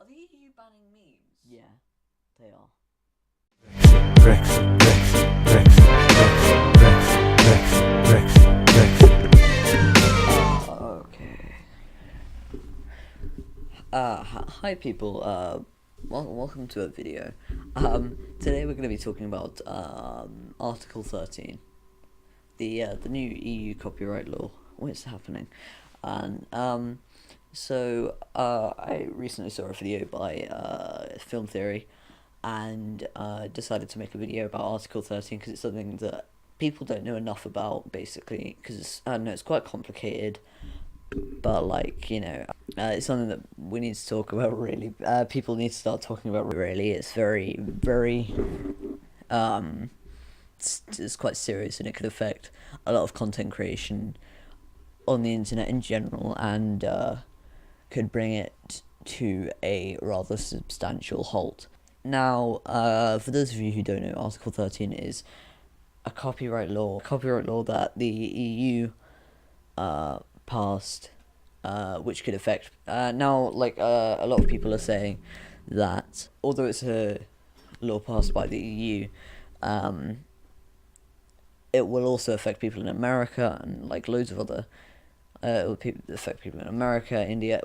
the EU banning memes? Yeah, they are. Okay. Hi people, welcome to a video. Today we're going to be talking about Article 13, the new EU copyright law, what's happening. And I recently saw a video by Film Theory, and decided to make a video about Article 13 because it's something that people don't know enough about, basically, because I don't know, it's quite complicated, but like, you know, it's something that we need to talk about, really. People need to start talking about, really. It's very, very, it's quite serious, and it could affect a lot of content creation on the internet in general, and could bring it to a rather substantial halt. Now, for those of you who don't know, Article 13 is a copyright law that the EU passed, which could affect... now, like, a lot of people are saying that, although it's a law passed by the EU, it will also affect people in America, and, like, loads of other... it will affect people in America, India,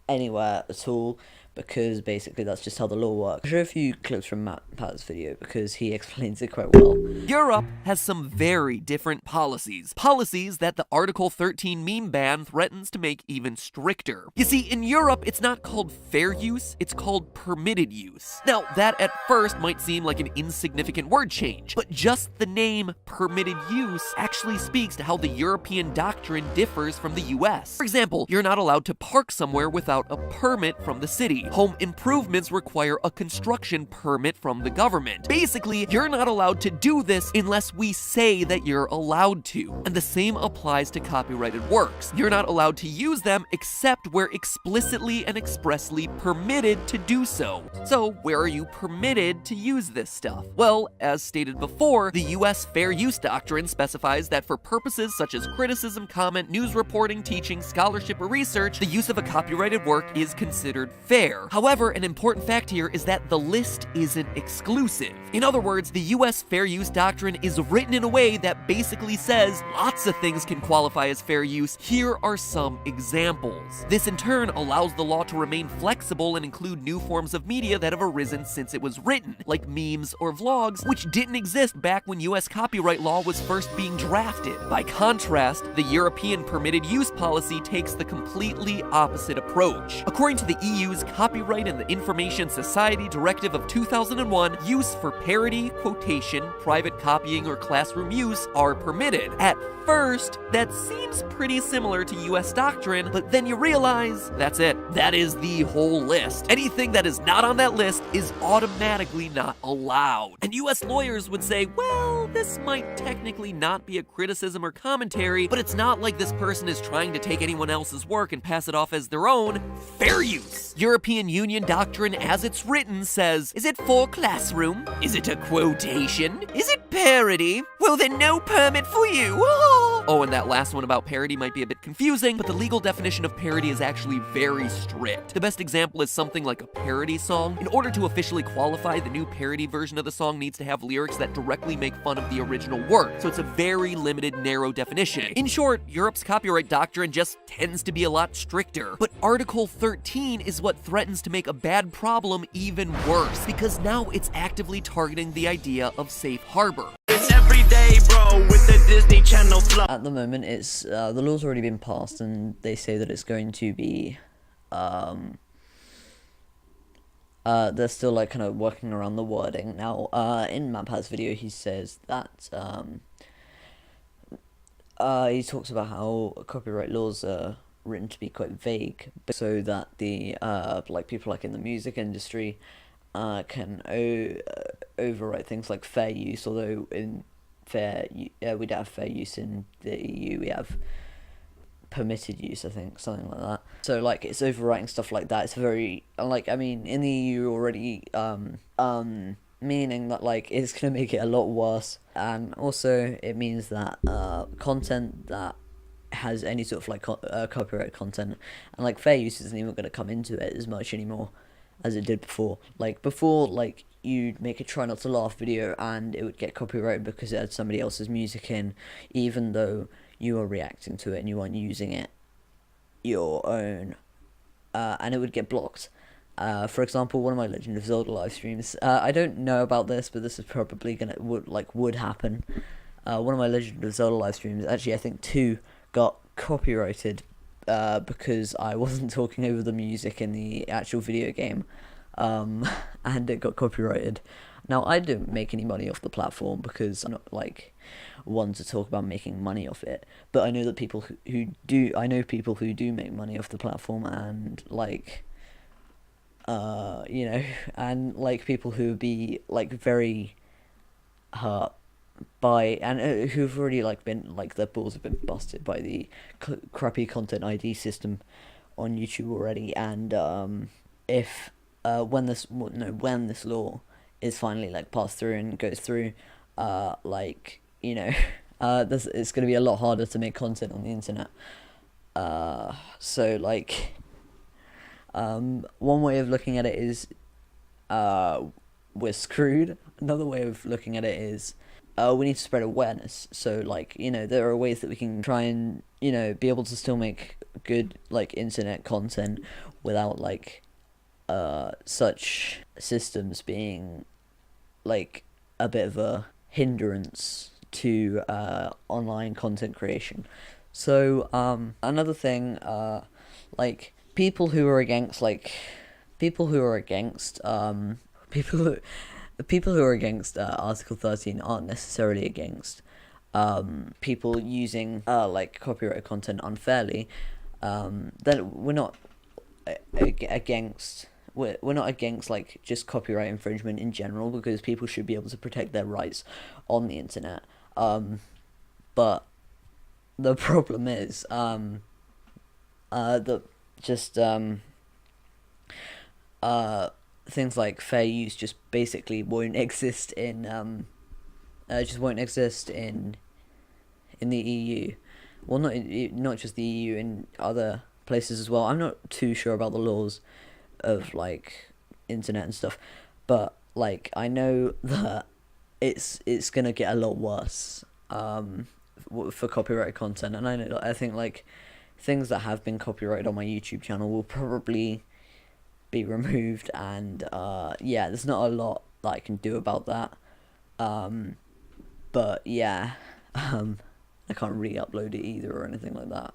anywhere at all, because basically that's just how the law works. I'll show a few clips from Pat's video because he explains it quite well. Europe has some very different policies. Policies that the Article 13 meme ban threatens to make even stricter. You see, in Europe, it's not called fair use, it's called permitted use. Now, that at first might seem like an insignificant word change, but just the name permitted use actually speaks to how the European doctrine differs from the US. For example, you're not allowed to park somewhere without a permit from the city. Home improvements require a construction permit from the government. Basically, you're not allowed to do this unless we say that you're allowed to. And the same applies to copyrighted works. You're not allowed to use them except where explicitly and expressly permitted to do so. So, where are you permitted to use this stuff? Well, as stated before, the US Fair Use Doctrine specifies that for purposes such as criticism, comment, news reporting, teaching, scholarship, or research, the use of a copyrighted work is considered fair. However, an important fact here is that the list isn't exclusive. In other words, the US Fair Use Doctrine is written in a way that basically says lots of things can qualify as fair use. Here are some examples. This in turn allows the law to remain flexible and include new forms of media that have arisen since it was written, like memes or vlogs, which didn't exist back when US copyright law was first being drafted. By contrast, the European permitted use policy takes the completely opposite approach. According to the EU's Copyright and the Information Society Directive of 2001, use for parody, quotation, private copying, or classroom use are permitted. At first, that seems pretty similar to US doctrine, but then you realize that's it. That is the whole list. Anything that is not on that list is automatically not allowed. And US lawyers would say, well, this might technically not be a criticism or commentary, but it's not like this person is trying to take anyone else's work and pass it off as their own. Fair use. European Union doctrine as it's written says, is it for classroom? Is it a quotation? Is it parody? Well, then no permit for you. Oh, and that last one about parody might be a bit confusing, but the legal definition of parody is actually very strict. The best example is something like a parody song. In order to officially qualify, the new parody version of the song needs to have lyrics that directly make fun of the original work, so it's a very limited, narrow definition. In short, Europe's copyright doctrine just tends to be a lot stricter. But Article 13 is what threatens to make a bad problem even worse, because now it's actively targeting the idea of safe harbor. It's every day, bro, with the Disney Channel flow. At the moment, it's the law's already been passed, and they say that it's going to be they're still like kind of working around the wording. Now, in MatPat's video, he says that he talks about how copyright laws are written to be quite vague, so that the like people like in the music industry can overwrite things like fair use, although in we don't have fair use in the EU, we have permitted use, I think, something like that. So like it's overwriting stuff like that. It's very, like, I mean, in the EU already, meaning that like it's gonna make it a lot worse, and also it means that content that has any sort of like copyright content, and like fair use isn't even going to come into it as much anymore as it did before. Like before, like you'd make a try not to laugh video and it would get copyrighted because it had somebody else's music in, even though you were reacting to it and you weren't using it your own, and it would get blocked. For example, one of my Legend of Zelda live streams, I don't know about this, but this is probably would happen. One of my Legend of Zelda live streams, actually I think 2, got copyrighted because I wasn't talking over the music in the actual video game, and it got copyrighted. Now, I don't make any money off the platform because I'm not like one to talk about making money off it, but I know that people who do, I know people who do make money off the platform, and like and like people who be like very hurt by, and who've already like been like their balls have been busted by the crappy content ID system on YouTube already. And if when this law is finally like passed through and goes through, it's going to be a lot harder to make content on the internet. So like one way of looking at it is we're screwed. Another way of looking at it is we need to spread awareness. So like, there are ways that we can try and, be able to still make good like internet content without like such systems being like a bit of a hindrance to online content creation. So another thing, like people who are against Article 13 aren't necessarily against people using like copyrighted content unfairly. Then we're not against like just copyright infringement in general, because people should be able to protect their rights on the internet. But the problem is things like fair use just basically won't exist in the EU. Well, not just the EU, in other places as well. I'm not too sure about the laws of like internet and stuff, but like I know that it's gonna get a lot worse for copyrighted content, and I think like things that have been copyrighted on my YouTube channel will probably be removed, and there's not a lot that I can do about that. But yeah, I can't re-upload it either or anything like that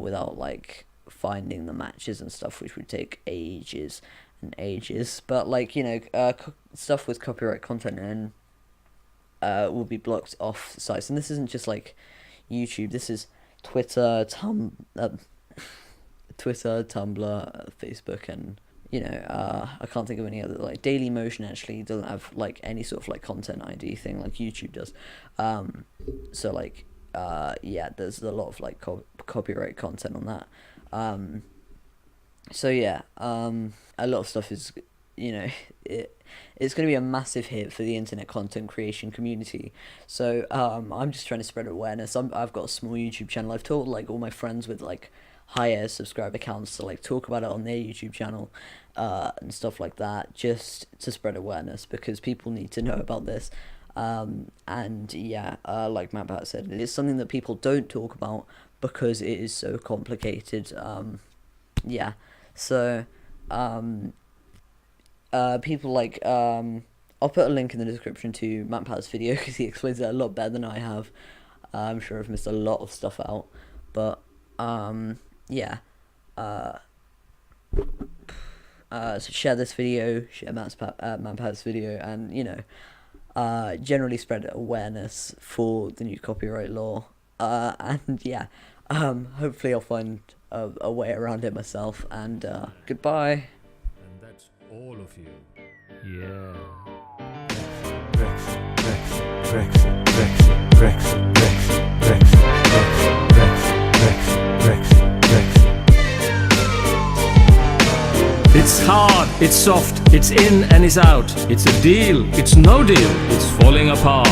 without like finding the matches and stuff, which would take ages and ages. But like stuff with copyright content and will be blocked off sites, and this isn't just like YouTube. This is Twitter, Tumblr, Facebook, and I can't think of any other. Like Dailymotion actually doesn't have like any sort of like content ID thing like YouTube does. So like there's a lot of like copyright content on that. So yeah, a lot of stuff is it's going to be a massive hit for the internet content creation community. So I'm just trying to spread awareness. I've got a small YouTube channel. I've told like all my friends with like higher subscriber accounts to like talk about it on their YouTube channel and stuff like that, just to spread awareness, because people need to know about this. Like Matt Pat said, it's something that people don't talk about because it is so complicated. So people like I'll put a link in the description to Matt Pat's video because he explains it a lot better than I have. I'm sure I've missed a lot of stuff out, but so share this video, share Matt Pat's video, and generally spread awareness for the new copyright law. Hopefully I'll find a way around it myself. And goodbye. And that's all of you. Yeah. It's hard, it's soft, it's in and it's out. It's a deal, it's no deal, it's falling apart.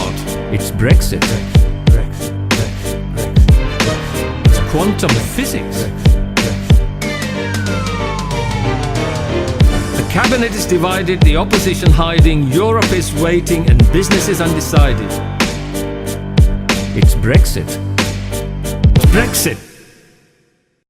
It's Brexit. quantum physics. The cabinet is divided, the opposition hiding, Europe is waiting, and business is undecided. It's Brexit. Brexit!